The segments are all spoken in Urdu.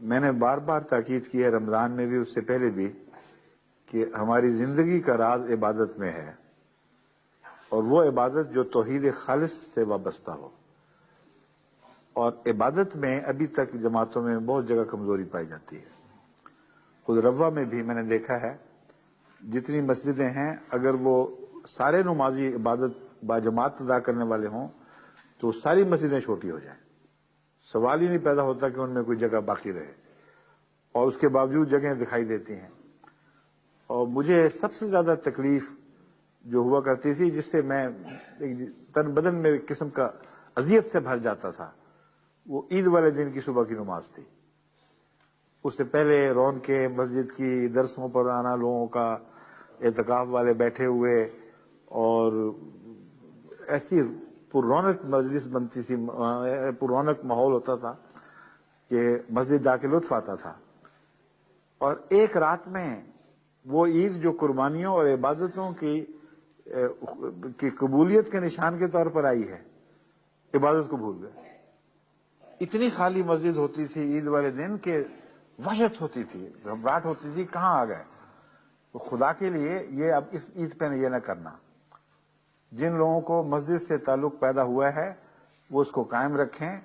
میں نے بار بار تاکید کی ہے، رمضان میں بھی، اس سے پہلے بھی، کہ ہماری زندگی کا راز عبادت میں ہے، اور وہ عبادت جو توحید خالص سے وابستہ ہو۔ اور عبادت میں ابھی تک جماعتوں میں بہت جگہ کمزوری پائی جاتی ہے۔ خود روا میں بھی میں نے دیکھا ہے، جتنی مسجدیں ہیں، اگر وہ سارے نمازی عبادت با جماعت ادا کرنے والے ہوں تو ساری مسجدیں چھوٹی ہو جائیں، سوال ہی نہیں پیدا ہوتا کہ ان میں کوئی جگہ باقی رہے، اور اس کے باوجود جگہیں دکھائی دیتی ہیں۔ اور مجھے سب سے زیادہ تکلیف جو ہوا کرتی تھی، جس سے میں تن بدن میں ایک قسم کا اذیت سے بھر جاتا تھا، وہ عید والے دن کی صبح کی نماز تھی۔ اس سے پہلے رونقیں مسجد کی، درسوں پر آنا لوگوں کا، اعتکاف والے بیٹھے ہوئے، اور ایسی پر رونق مجلس بنتی تھی، پر رونق ماحول ہوتا تھا کہ مسجد جا کے لطف آتا تھا۔ اور ایک رات میں وہ عید جو قربانیوں اور عبادتوں کی قبولیت کے نشان کے طور پر آئی ہے، عبادت کو بھول گئے۔ اتنی خالی مسجد ہوتی تھی عید والے دن کہ وحشت ہوتی تھی، گھبراہٹ ہوتی تھی، کہاں آ گئے۔ تو خدا کے لیے یہ اب اس عید پہ یہ نہ کرنا۔ جن لوگوں کو مسجد سے تعلق پیدا ہوا ہے وہ اس کو قائم رکھیں۔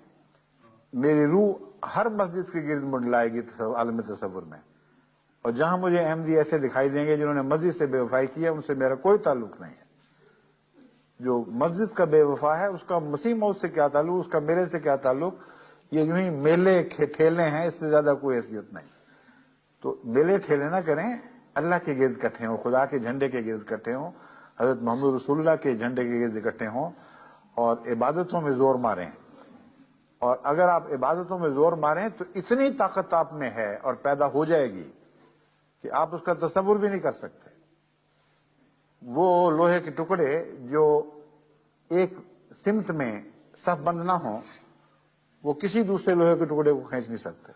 میری روح ہر مسجد کے گرد منڈلائے گی عالم تصور میں، اور جہاں مجھے احمدی ایسے دکھائی دیں گے جنہوں نے مسجد سے بے وفائی کی ہے، ان سے میرا کوئی تعلق نہیں ہے۔ جو مسجد کا بے وفا ہے اس کا مسیح موت سے کیا تعلق، اس کا میرے سے کیا تعلق؟ یہ یوں ہی میلے ٹھیلے ہیں، اس سے زیادہ کوئی حیثیت نہیں۔ تو میلے ٹھیلے نہ کریں، اللہ کے گرد اکٹھے ہوں، خدا کے جھنڈے کے گرد اکٹھے ہوں، حضرت محمد رسول اللہ کے جھنڈے کے گرد اکٹھے ہوں، اور عبادتوں میں زور ماریں۔ اور اگر آپ عبادتوں میں زور ماریں تو اتنی طاقت آپ میں ہے اور پیدا ہو جائے گی کہ آپ اس کا تصور بھی نہیں کر سکتے۔ وہ لوہے کے ٹکڑے جو ایک سمت میں صف بند نہ ہوں، وہ کسی دوسرے لوہے کے ٹکڑے کو کھینچ نہیں سکتے،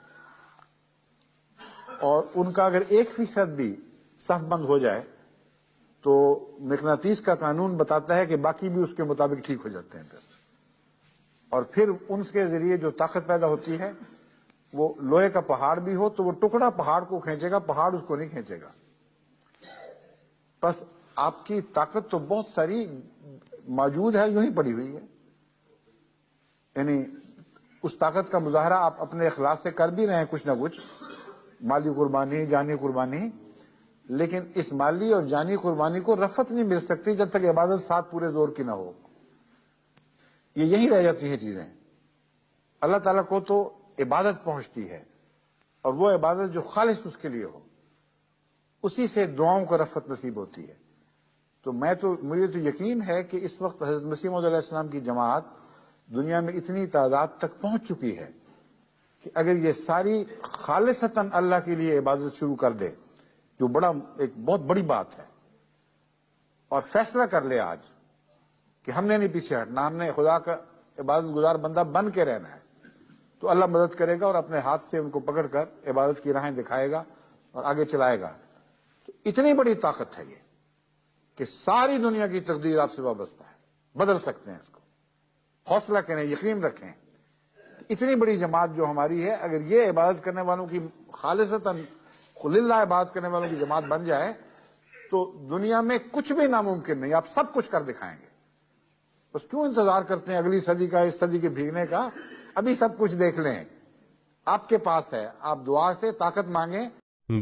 اور ان کا اگر 1% بھی صف بند ہو جائے تو مقناطیس کا قانون بتاتا ہے کہ باقی بھی اس کے مطابق ٹھیک ہو جاتے ہیں۔ اور پھر ان کے ذریعے جو طاقت پیدا ہوتی ہے، وہ لوہے کا پہاڑ بھی ہو تو وہ ٹکڑا پہاڑ کو کھینچے گا، پہاڑ اس کو نہیں کھینچے گا۔ بس آپ کی طاقت تو بہت ساری موجود ہے، یوں ہی پڑی ہوئی ہے، یعنی اس طاقت کا مظاہرہ آپ اپنے اخلاص سے کر بھی رہے ہیں، کچھ نہ کچھ مالی قربانی، جانی قربانی، لیکن اس مالی اور جانی قربانی کو رفعت نہیں مل سکتی جب تک عبادت ساتھ پورے زور کی نہ ہو۔ یہ یہی رہ جاتی ہیں چیزیں۔ اللہ تعالیٰ کو تو عبادت پہنچتی ہے، اور وہ عبادت جو خالص اس کے لیے ہو، اسی سے دعاؤں کو رفعت نصیب ہوتی ہے۔ تو مجھے تو یقین ہے کہ اس وقت حضرت مسیح موعود علیہ السلام کی جماعت دنیا میں اتنی تعداد تک پہنچ چکی ہے کہ اگر یہ ساری خالصتاً اللہ کے لیے عبادت شروع کر دے، جو ایک بہت بڑی بات ہے، اور فیصلہ کر لے آج کہ ہم نے نہیں پیچھے ہٹنا، ہم نے خدا کا عبادت گزار بندہ بن کے رہنا ہے، تو اللہ مدد کرے گا اور اپنے ہاتھ سے ان کو پکڑ کر عبادت کی راہیں دکھائے گا اور آگے چلائے گا۔ تو اتنی بڑی طاقت ہے یہ کہ ساری دنیا کی تقدیر آپ سے وابستہ ہے، بدل سکتے ہیں اس کو۔ حوصلہ کریں، یقین رکھیں۔ اتنی بڑی جماعت جو ہماری ہے، اگر یہ عبادت کرنے والوں کی خالصتاً للہ عبادت کرنے والوں کی جماعت بن جائے تو دنیا میں کچھ بھی ناممکن نہیں، آپ سب کچھ کر دکھائیں گے۔ بس کیوں انتظار کرتے ہیں اگلی صدی کا، اس صدی کے بھیگنے کا؟ ابھی سب کچھ دیکھ لیں، آپ کے پاس ہے، آپ دعا سے طاقت مانگیں۔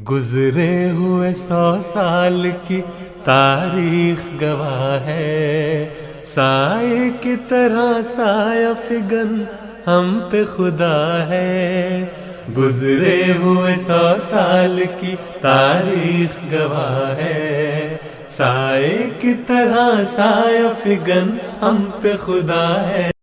گزرے ہوئے 100 سال کی تاریخ گواہ ہے، سائے کی طرح سایہ فگن ہم پہ خدا ہے۔ گزرے ہوئے 100 سال کی تاریخ گواہ ہے، سائے کی طرح سایہ فگن ہم پہ خدا ہے۔